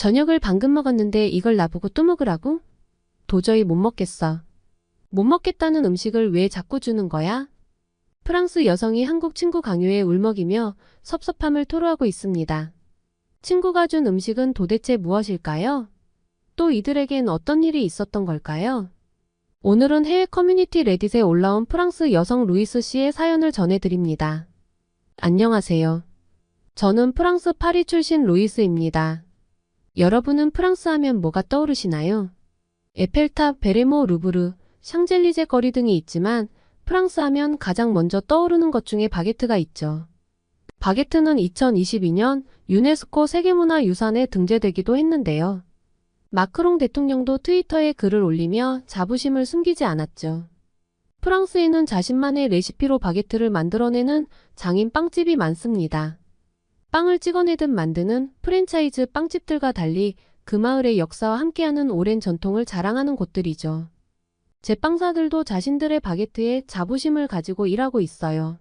저녁을 방금 먹었는데 이걸 나보고 또 먹으라고? 도저히 못 먹겠어. 못 먹겠다는 음식을 왜 자꾸 주는 거야? 프랑스 여성이 한국 친구 강요에 울먹이며 섭섭함을 토로하고 있습니다. 친구가 준 음식은 도대체 무엇일까요? 또 이들에겐 어떤 일이 있었던 걸까요? 오늘은 해외 커뮤니티 레딧에 올라온 프랑스 여성 루이스 씨의 사연을 전해드립니다. 안녕하세요. 저는 프랑스 파리 출신 루이스입니다. 여러분은 프랑스 하면 뭐가 떠오르시나요? 에펠탑, 베레모, 루브르, 샹젤리제 거리 등이 있지만 프랑스 하면 가장 먼저 떠오르는 것 중에 바게트가 있죠. 바게트는 2022년 유네스코 세계문화유산에 등재되기도 했는데요. 마크롱 대통령도 트위터에 글을 올리며 자부심을 숨기지 않았죠. 프랑스에는 자신만의 레시피로 바게트를 만들어내는 장인 빵집이 많습니다. 빵을 찍어내듯 만드는 프랜차이즈 빵집들과 달리 그 마을의 역사와 함께하는 오랜 전통을 자랑하는 곳들이죠. 제빵사들도 자신들의 바게트에 자부심을 가지고 일하고 있어요.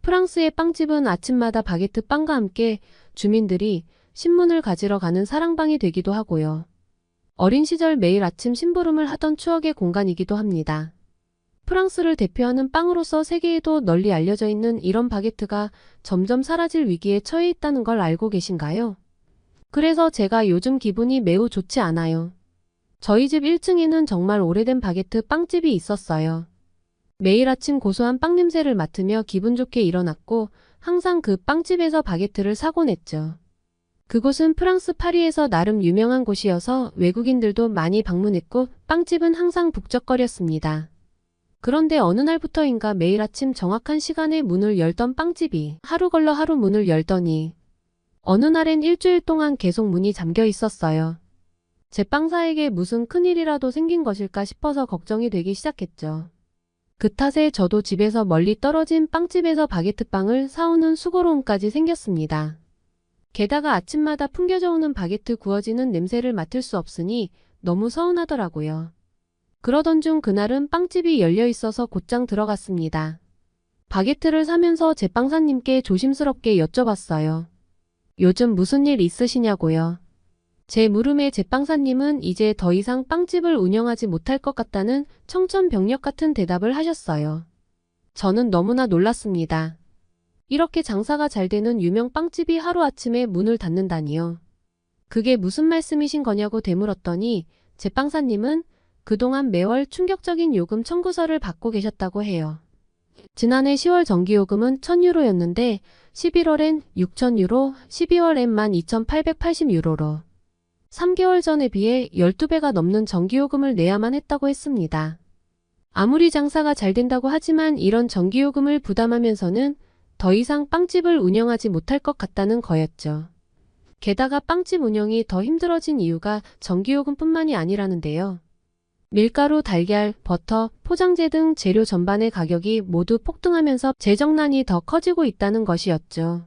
프랑스의 빵집은 아침마다 바게트 빵과 함께 주민들이 신문을 가지러 가는 사랑방이 되기도 하고요. 어린 시절 매일 아침 심부름을 하던 추억의 공간이기도 합니다. 프랑스를 대표하는 빵으로서 세계에도 널리 알려져 있는 이런 바게트가 점점 사라질 위기에 처해 있다는 걸 알고 계신가요? 그래서 제가 요즘 기분이 매우 좋지 않아요. 저희 집 1층에는 정말 오래된 바게트 빵집이 있었어요. 매일 아침 고소한 빵 냄새를 맡으며 기분 좋게 일어났고 항상 그 빵집에서 바게트를 사곤 했죠. 그곳은 프랑스 파리에서 나름 유명한 곳이어서 외국인들도 많이 방문했고 빵집은 항상 북적거렸습니다. 그런데 어느 날부터인가 매일 아침 정확한 시간에 문을 열던 빵집이 하루 걸러 하루 문을 열더니 어느 날엔 일주일 동안 계속 문이 잠겨 있었어요. 제빵사에게 무슨 큰일이라도 생긴 것일까 싶어서 걱정이 되기 시작했죠. 그 탓에 저도 집에서 멀리 떨어진 빵집에서 바게트 빵을 사오는 수고로움까지 생겼습니다. 게다가 아침마다 풍겨져 오는 바게트 구워지는 냄새를 맡을 수 없으니 너무 서운하더라고요. 그러던 중 그날은 빵집이 열려 있어서 곧장 들어갔습니다. 바게트를 사면서 제빵사님께 조심스럽게 여쭤봤어요. 요즘 무슨 일 있으시냐고요. 제 물음에 제빵사님은 이제 더 이상 빵집을 운영하지 못할 것 같다는 청천벽력 같은 대답을 하셨어요. 저는 너무나 놀랐습니다. 이렇게 장사가 잘 되는 유명 빵집이 하루아침에 문을 닫는다니요. 그게 무슨 말씀이신 거냐고 되물었더니 제빵사님은 그동안 매월 충격적인 요금 청구서를 받고 계셨다고 해요. 지난해 10월 전기요금은 1000유로였는데 11월엔 6000유로, 12월엔 12880유로로 3개월 전에 비해 12배가 넘는 전기요금을 내야만 했다고 했습니다. 아무리 장사가 잘 된다고 하지만 이런 전기요금을 부담하면서는 더 이상 빵집을 운영하지 못할 것 같다는 거였죠. 게다가 빵집 운영이 더 힘들어진 이유가 전기요금뿐만이 아니라는데요. 밀가루, 달걀, 버터, 포장재 등 재료 전반의 가격이 모두 폭등하면서 재정난이 더 커지고 있다는 것이었죠.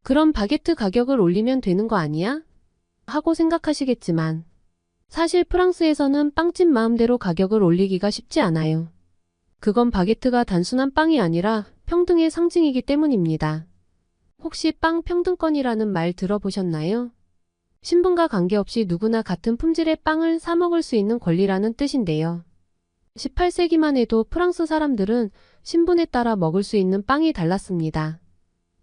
그럼 바게트 가격을 올리면 되는 거 아니야? 하고 생각하시겠지만 사실 프랑스에서는 빵집 마음대로 가격을 올리기가 쉽지 않아요. 그건 바게트가 단순한 빵이 아니라 평등의 상징이기 때문입니다. 혹시 빵 평등권이라는 말 들어보셨나요? 신분과 관계없이 누구나 같은 품질의 빵을 사 먹을 수 있는 권리라는 뜻인데요. 18세기만 해도 프랑스 사람들은 신분에 따라 먹을 수 있는 빵이 달랐습니다.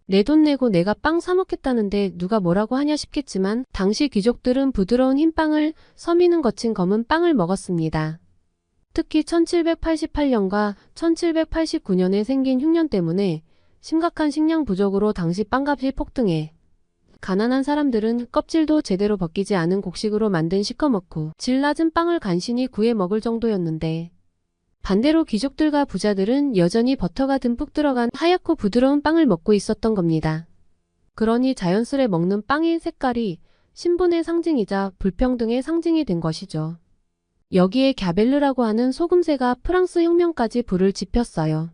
내 돈 내고 내가 빵 사 먹겠다는데 누가 뭐라고 하냐 싶겠지만 당시 귀족들은 부드러운 흰빵을, 서미는 거친 검은 빵을 먹었습니다. 특히 1788년과 1789년에 생긴 흉년 때문에 심각한 식량 부족으로 당시 빵값이 폭등해 가난한 사람들은 껍질도 제대로 벗기지 않은 곡식으로 만든 시커멓고 질 낮은 빵을 간신히 구해 먹을 정도였는데 반대로 귀족들과 부자들은 여전히 버터가 듬뿍 들어간 하얗고 부드러운 빵을 먹고 있었던 겁니다. 그러니 자연스레 먹는 빵의 색깔이 신분의 상징이자 불평등의 상징이 된 것이죠. 여기에 갸벨르라고 하는 소금새가 프랑스 혁명까지 불을 지폈어요.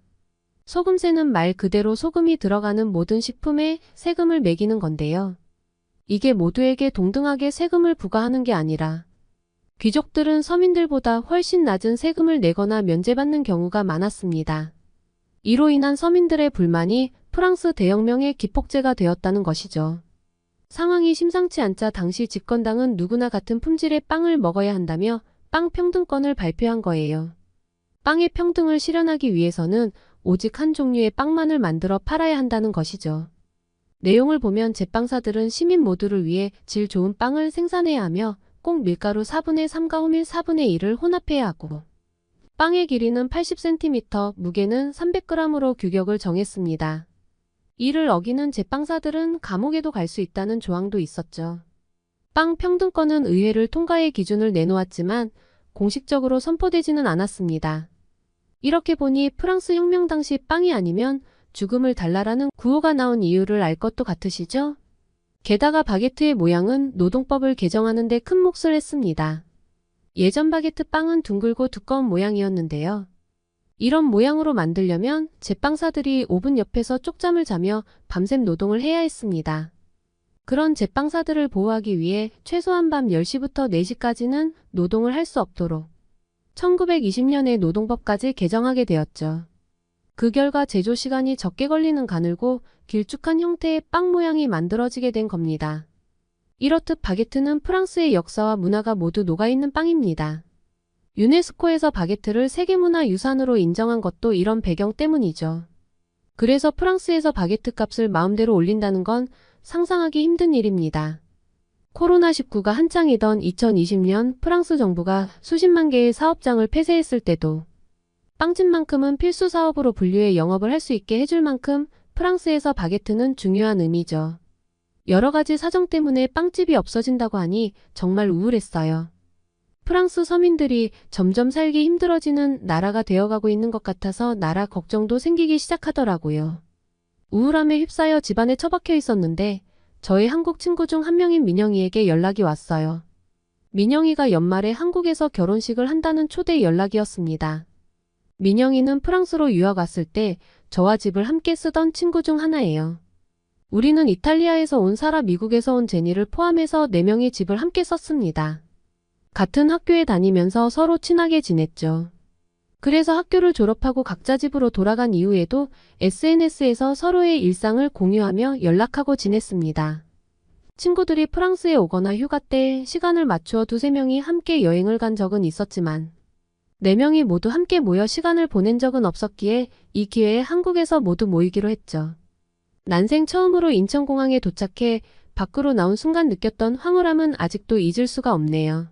소금새는 말 그대로 소금이 들어가는 모든 식품에 세금을 매기는 건데요. 이게 모두에게 동등하게 세금을 부과하는 게 아니라 귀족들은 서민들보다 훨씬 낮은 세금을 내거나 면제받는 경우가 많았습니다. 이로 인한 서민들의 불만이 프랑스 대혁명의 기폭제가 되었다는 것이죠. 상황이 심상치 않자 당시 집권당은 누구나 같은 품질의 빵을 먹어야 한다며 빵 평등권을 발표한 거예요. 빵의 평등을 실현하기 위해서는 오직 한 종류의 빵만을 만들어 팔아야 한다는 것이죠. 내용을 보면 제빵사들은 시민 모두를 위해 질 좋은 빵을 생산해야 하며 꼭 밀가루 4분의 3과 호밀 4분의 1을 혼합해야 하고 빵의 길이는 80cm, 무게는 300g으로 규격을 정했습니다. 이를 어기는 제빵사들은 감옥에도 갈 수 있다는 조항도 있었죠. 빵 평등권은 의회를 통과해 기준을 내놓았지만 공식적으로 선포되지는 않았습니다. 이렇게 보니 프랑스 혁명 당시 빵이 아니면 죽음을 달라라는 구호가 나온 이유를 알 것도 같으시죠? 게다가 바게트의 모양은 노동법을 개정하는 데 큰 몫을 했습니다. 예전 바게트 빵은 둥글고 두꺼운 모양이었는데요. 이런 모양으로 만들려면 제빵사들이 오븐 옆에서 쪽잠을 자며 밤샘 노동을 해야 했습니다. 그런 제빵사들을 보호하기 위해 최소한 밤 10시부터 4시까지는 노동을 할 수 없도록 1920년에 노동법까지 개정하게 되었죠. 그 결과 제조 시간이 적게 걸리는 가늘고 길쭉한 형태의 빵 모양이 만들어지게 된 겁니다. 이렇듯 바게트는 프랑스의 역사와 문화가 모두 녹아있는 빵입니다. 유네스코에서 바게트를 세계문화유산으로 인정한 것도 이런 배경 때문이죠. 그래서 프랑스에서 바게트 값을 마음대로 올린다는 건 상상하기 힘든 일입니다. 코로나19가 한창이던 2020년 프랑스 정부가 수십만 개의 사업장을 폐쇄했을 때도 빵집만큼은 필수 사업으로 분류해 영업을 할 수 있게 해줄 만큼 프랑스에서 바게트는 중요한 의미죠. 여러 가지 사정 때문에 빵집이 없어진다고 하니 정말 우울했어요. 프랑스 서민들이 점점 살기 힘들어지는 나라가 되어가고 있는 것 같아서 나라 걱정도 생기기 시작하더라고요. 우울함에 휩싸여 집안에 처박혀 있었는데 저희 한국 친구 중 한 명인 민영이에게 연락이 왔어요. 민영이가 연말에 한국에서 결혼식을 한다는 초대 연락이었습니다. 민영이는 프랑스로 유학 왔을 때 저와 집을 함께 쓰던 친구 중 하나예요. 우리는 이탈리아에서 온 사라, 미국에서 온 제니를 포함해서 4명이 집을 함께 썼습니다. 같은 학교에 다니면서 서로 친하게 지냈죠. 그래서 학교를 졸업하고 각자 집으로 돌아간 이후에도 SNS에서 서로의 일상을 공유하며 연락하고 지냈습니다. 친구들이 프랑스에 오거나 휴가 때 시간을 맞추어 2-3명이 함께 여행을 간 적은 있었지만 4명이 모두 함께 모여 시간을 보낸 적은 없었기에 이 기회에 한국에서 모두 모이기로 했죠. 난생 처음으로 인천공항에 도착해 밖으로 나온 순간 느꼈던 황홀함은 아직도 잊을 수가 없네요.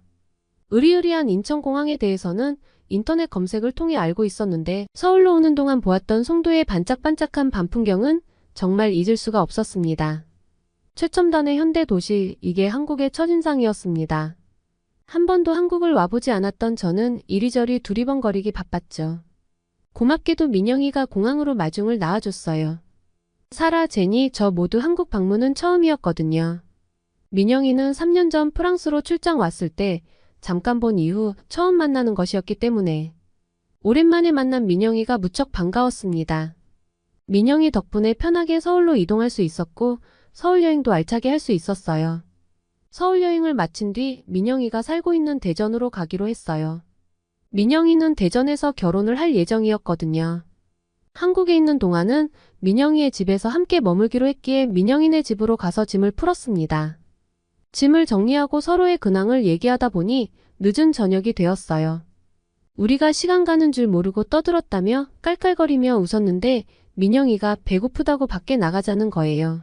으리으리한 인천공항에 대해서는 인터넷 검색을 통해 알고 있었는데 서울로 오는 동안 보았던 송도의 반짝반짝한 밤 풍경은 정말 잊을 수가 없었습니다. 최첨단의 현대 도시, 이게 한국의 첫인상이었습니다. 한 번도 한국을 와보지 않았던 저는 이리저리 두리번거리기 바빴죠. 고맙게도 민영이가 공항으로 마중을 나와줬어요. 사라, 제니, 저 모두 한국 방문은 처음이었거든요. 민영이는 3년 전 프랑스로 출장 왔을 때 잠깐 본 이후 처음 만나는 것이었기 때문에 오랜만에 만난 민영이가 무척 반가웠습니다. 민영이 덕분에 편하게 서울로 이동할 수 있었고 서울 여행도 알차게 할 수 있었어요. 서울 여행을 마친 뒤 민영이가 살고 있는 대전으로 가기로 했어요. 민영이는 대전에서 결혼을 할 예정이었거든요. 한국에 있는 동안은 민영이의 집에서 함께 머물기로 했기에 민영이네 집으로 가서 짐을 풀었습니다. 짐을 정리하고 서로의 근황을 얘기하다 보니 늦은 저녁이 되었어요. 우리가 시간 가는 줄 모르고 떠들었다며 깔깔거리며 웃었는데 민영이가 배고프다고 밖에 나가자는 거예요.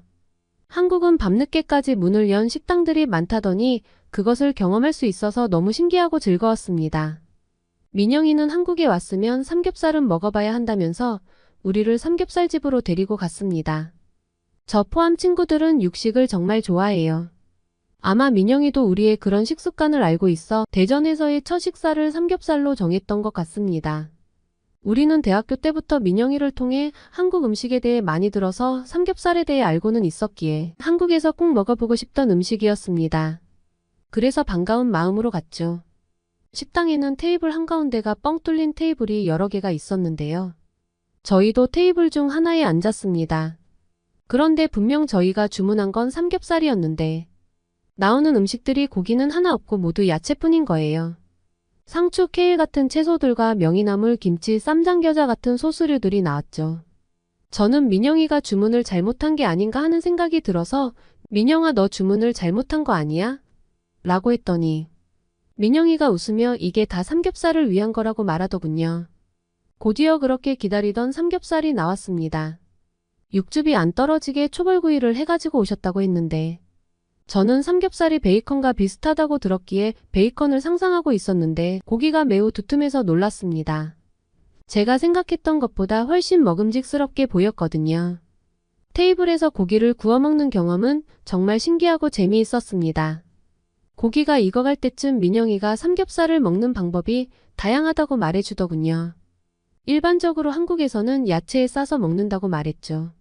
한국은 밤늦게까지 문을 연 식당들이 많다더니 그것을 경험할 수 있어서 너무 신기하고 즐거웠습니다. 민영이는 한국에 왔으면 삼겹살은 먹어봐야 한다면서 우리를 삼겹살집으로 데리고 갔습니다. 저 포함 친구들은 육식을 정말 좋아해요. 아마 민영이도 우리의 그런 식습관을 알고 있어 대전에서의 첫 식사를 삼겹살로 정했던 것 같습니다. 우리는 대학교 때부터 민영이를 통해 한국 음식에 대해 많이 들어서 삼겹살에 대해 알고는 있었기에 한국에서 꼭 먹어보고 싶던 음식이었습니다. 그래서 반가운 마음으로 갔죠. 식당에는 테이블 한가운데가 뻥 뚫린 테이블이 여러 개가 있었는데요. 저희도 테이블 중 하나에 앉았습니다. 그런데 분명 저희가 주문한 건 삼겹살이었는데 나오는 음식들이 고기는 하나 없고 모두 야채뿐인 거예요. 상추, 케일 같은 채소들과 명이나물, 김치, 쌈장겨자 같은 소스류들이 나왔죠. 저는 민영이가 주문을 잘못한 게 아닌가 하는 생각이 들어서 민영아, 너 주문을 잘못한 거 아니야? 라고 했더니 민영이가 웃으며 이게 다 삼겹살을 위한 거라고 말하더군요. 곧이어 그렇게 기다리던 삼겹살이 나왔습니다. 육즙이 안 떨어지게 초벌구이를 해가지고 오셨다고 했는데 저는 삼겹살이 베이컨과 비슷하다고 들었기에 베이컨을 상상하고 있었는데 고기가 매우 두툼해서 놀랐습니다. 제가 생각했던 것보다 훨씬 먹음직스럽게 보였거든요. 테이블에서 고기를 구워 먹는 경험은 정말 신기하고 재미있었습니다. 고기가 익어갈 때쯤 민영이가 삼겹살을 먹는 방법이 다양하다고 말해주더군요. 일반적으로 한국에서는 야채에 싸서 먹는다고 말했죠.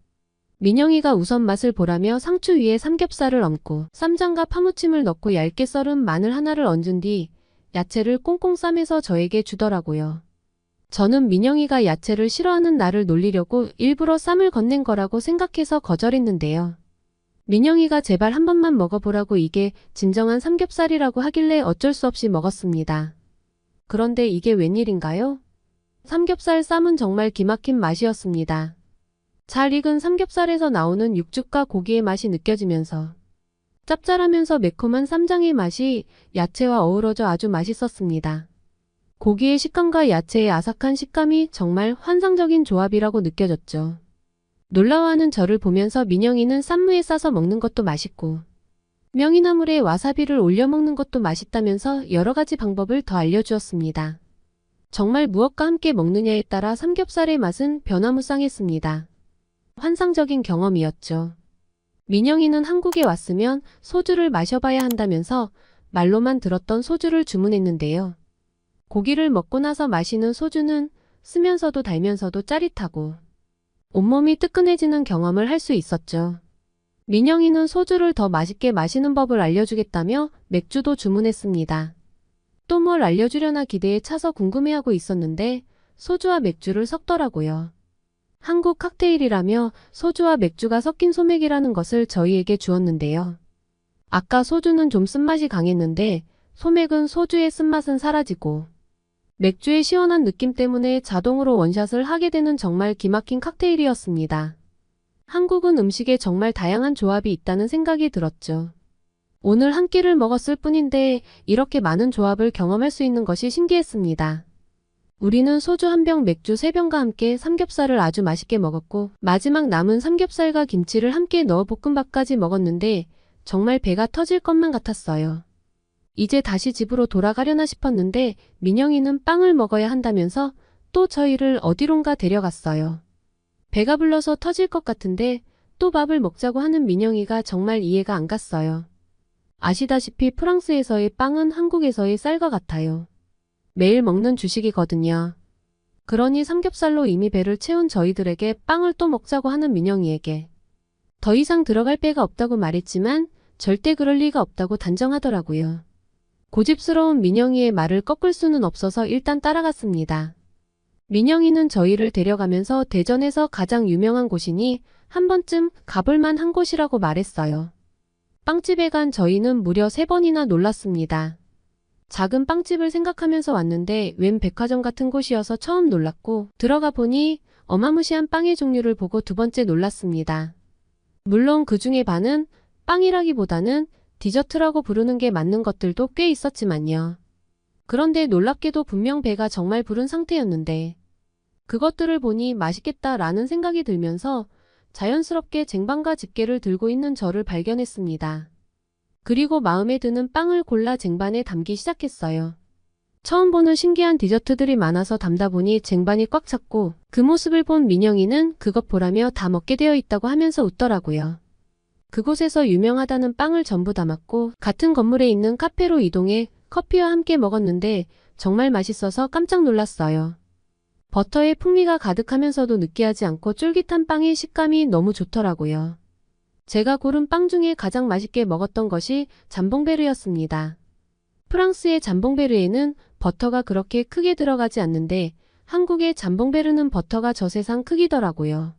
민영이가 우선 맛을 보라며 상추 위에 삼겹살을 얹고 쌈장과 파무침을 넣고 얇게 썰은 마늘 하나를 얹은 뒤 야채를 꽁꽁 싸매서 저에게 주더라고요. 저는 민영이가 야채를 싫어하는 나를 놀리려고 일부러 쌈을 건넨 거라고 생각해서 거절했는데요. 민영이가 제발 한 번만 먹어보라고 이게 진정한 삼겹살이라고 하길래 어쩔 수 없이 먹었습니다. 그런데 이게 웬일인가요? 삼겹살 쌈은 정말 기막힌 맛이었습니다. 잘 익은 삼겹살에서 나오는 육즙과 고기의 맛이 느껴지면서 짭짤하면서 매콤한 쌈장의 맛이 야채와 어우러져 아주 맛있었습니다. 고기의 식감과 야채의 아삭한 식감이 정말 환상적인 조합이라고 느껴졌죠. 놀라워하는 저를 보면서 민영이는 쌈무에 싸서 먹는 것도 맛있고 명이나물에 와사비를 올려 먹는 것도 맛있다면서 여러 가지 방법을 더 알려주었습니다. 정말 무엇과 함께 먹느냐에 따라 삼겹살의 맛은 변화무쌍했습니다. 환상적인 경험이었죠. 민영이는 한국에 왔으면 소주를 마셔봐야 한다면서 말로만 들었던 소주를 주문했는데요. 고기를 먹고 나서 마시는 소주는 쓰면서도 달면서도 짜릿하고 온몸이 뜨끈해지는 경험을 할 수 있었죠. 민영이는 소주를 더 맛있게 마시는 법을 알려주겠다며 맥주도 주문했습니다. 또 뭘 알려주려나 기대에 차서 궁금해하고 있었는데 소주와 맥주를 섞더라고요. 한국 칵테일이라며 소주와 맥주가 섞인 소맥이라는 것을 저희에게 주었는데요. 아까 소주는 좀 쓴맛이 강했는데 소맥은 소주의 쓴맛은 사라지고 맥주의 시원한 느낌 때문에 자동으로 원샷을 하게 되는 정말 기막힌 칵테일이었습니다. 한국은 음식에 정말 다양한 조합이 있다는 생각이 들었죠. 오늘 한 끼를 먹었을 뿐인데 이렇게 많은 조합을 경험할 수 있는 것이 신기했습니다. 우리는 소주 1병, 맥주 3병과 함께 삼겹살을 아주 맛있게 먹었고 마지막 남은 삼겹살과 김치를 함께 넣어 볶음밥까지 먹었는데 정말 배가 터질 것만 같았어요. 이제 다시 집으로 돌아가려나 싶었는데 민영이는 빵을 먹어야 한다면서 또 저희를 어디론가 데려갔어요. 배가 불러서 터질 것 같은데 또 밥을 먹자고 하는 민영이가 정말 이해가 안 갔어요. 아시다시피 프랑스에서의 빵은 한국에서의 쌀과 같아요. 매일 먹는 주식이거든요. 그러니 삼겹살로 이미 배를 채운 저희들에게 빵을 또 먹자고 하는 민영이에게 더 이상 들어갈 배가 없다고 말했지만 절대 그럴 리가 없다고 단정하더라고요. 고집스러운 민영이의 말을 꺾을 수는 없어서 일단 따라갔습니다. 민영이는 저희를 데려가면서 대전에서 가장 유명한 곳이니 한 번쯤 가볼만 한 곳이라고 말했어요. 빵집에 간 저희는 무려 3번이나 놀랐습니다. 작은 빵집을 생각하면서 왔는데 웬 백화점 같은 곳이어서 처음 놀랐고 들어가 보니 어마무시한 빵의 종류를 보고 두 번째 놀랐습니다. 물론 그 중에 반은 빵이라기보다는 디저트라고 부르는 게 맞는 것들도 꽤 있었지만요. 그런데 놀랍게도 분명 배가 정말 부른 상태였는데 그것들을 보니 맛있겠다라는 생각이 들면서 자연스럽게 쟁반과 집게를 들고 있는 저를 발견했습니다. 그리고 마음에 드는 빵을 골라 쟁반에 담기 시작했어요. 처음 보는 신기한 디저트들이 많아서 담다 보니 쟁반이 꽉 찼고 그 모습을 본 민영이는 그것 보라며 다 먹게 되어 있다고 하면서 웃더라고요. 그곳에서 유명하다는 빵을 전부 담았고 같은 건물에 있는 카페로 이동해 커피와 함께 먹었는데 정말 맛있어서 깜짝 놀랐어요. 버터의 풍미가 가득하면서도 느끼하지 않고 쫄깃한 빵의 식감이 너무 좋더라고요. 제가 고른 빵 중에 가장 맛있게 먹었던 것이 잠봉베르였습니다. 프랑스의 잠봉베르에는 버터가 그렇게 크게 들어가지 않는데 한국의 잠봉베르는 버터가 저세상 크기더라고요.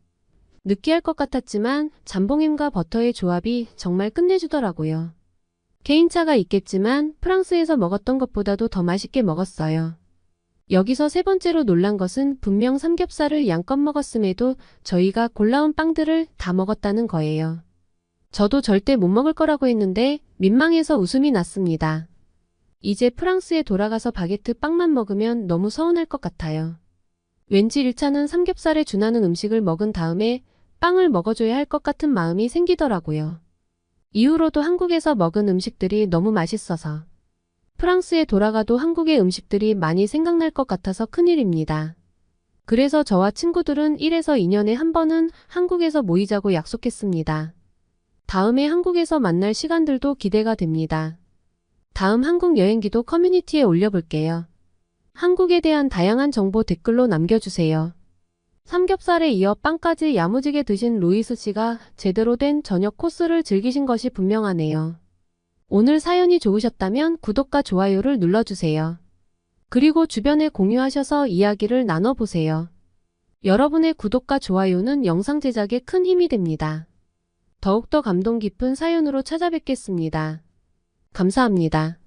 느끼할 것 같았지만 잠봉햄과 버터의 조합이 정말 끝내주더라고요. 개인차가 있겠지만 프랑스에서 먹었던 것보다도 더 맛있게 먹었어요. 여기서 세 번째로 놀란 것은 분명 삼겹살을 양껏 먹었음에도 저희가 골라온 빵들을 다 먹었다는 거예요. 저도 절대 못 먹을 거라고 했는데 민망해서 웃음이 났습니다. 이제 프랑스에 돌아가서 바게트 빵만 먹으면 너무 서운할 것 같아요. 왠지 1차는 삼겹살에 준하는 음식을 먹은 다음에 빵을 먹어줘야 할 것 같은 마음이 생기더라고요. 이후로도 한국에서 먹은 음식들이 너무 맛있어서 프랑스에 돌아가도 한국의 음식들이 많이 생각날 것 같아서 큰일입니다. 그래서 저와 친구들은 1에서 2년에 한 번은 한국에서 모이자고 약속했습니다. 다음에 한국에서 만날 시간들도 기대가 됩니다. 다음 한국 여행기도 커뮤니티에 올려볼게요. 한국에 대한 다양한 정보 댓글로 남겨주세요. 삼겹살에 이어 빵까지 야무지게 드신 루이스 씨가 제대로 된 저녁 코스를 즐기신 것이 분명하네요. 오늘 사연이 좋으셨다면 구독과 좋아요를 눌러주세요. 그리고 주변에 공유하셔서 이야기를 나눠보세요. 여러분의 구독과 좋아요는 영상 제작에 큰 힘이 됩니다. 더욱더 감동 깊은 사연으로 찾아뵙겠습니다. 감사합니다.